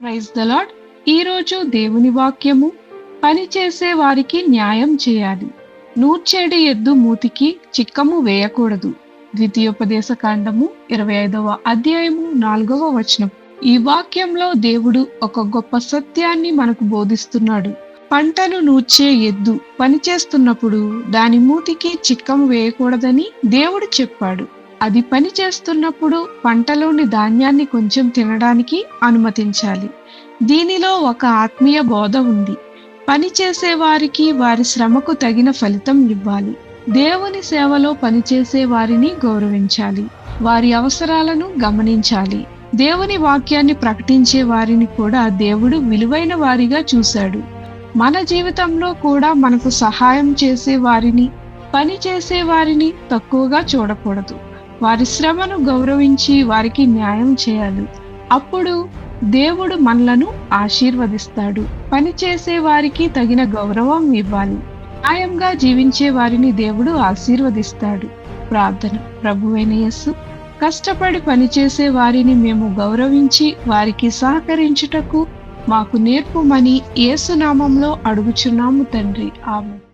Praise the lord. ఈరోజు దేవుని వాక్యము, పనిచేసే వారికి న్యాయం చేయాలి, నూర్చేడి ఎద్దు మూతికి చిక్కము వేయకూడదు. ద్వితీయోపదేశ కాండము 25వ అధ్యాయము 4వ వచనం. ఈ వాక్యంలో దేవుడు ఒక గొప్ప సత్యాన్ని మనకు బోధిస్తున్నాడు. పంటను నూర్చే ఎద్దు పనిచేస్తున్నప్పుడు దాని మూతికి చిక్కము వేయకూడదని దేవుడు చెప్పాడు. అది పని చేస్తున్నప్పుడు పంటలోని ధాన్యాన్ని కొంచెం తినడానికి అనుమతించాలి. దీనిలో ఒక ఆత్మీయ బోధ ఉంది. పని చేసే వారికి వారి శ్రమకు తగిన ఫలితం ఇవ్వాలి. దేవుని సేవలో పనిచేసే వారిని గౌరవించాలి. వారి అవసరాలను గమనించాలి. దేవుని వాక్యాన్ని ప్రకటించే వారిని కూడా దేవుడు విలువైన వారిగా చూశాడు. మన జీవితంలో కూడా మనకు సహాయం చేసే వారిని, పని చేసే వారిని తక్కువగా చూడకూడదు. వారి శ్రమను గౌరవించి వారికి న్యాయం చేయాలి. అప్పుడు దేవుడు మనలను ఆశీర్వదిస్తాడు. పని చేసే వారికి తగిన గౌరవం ఇవ్వాలి. న్యాయంగా జీవించే వారిని దేవుడు ఆశీర్వదిస్తాడు. ప్రార్థన. ప్రభువైన యేసు, కష్టపడి పనిచేసే వారిని మేము గౌరవించి వారికి సహకరించుటకు మాకు నేర్పుమని యేసు నామంలో అడుగుచున్నాము తండ్రి. ఆమేన్.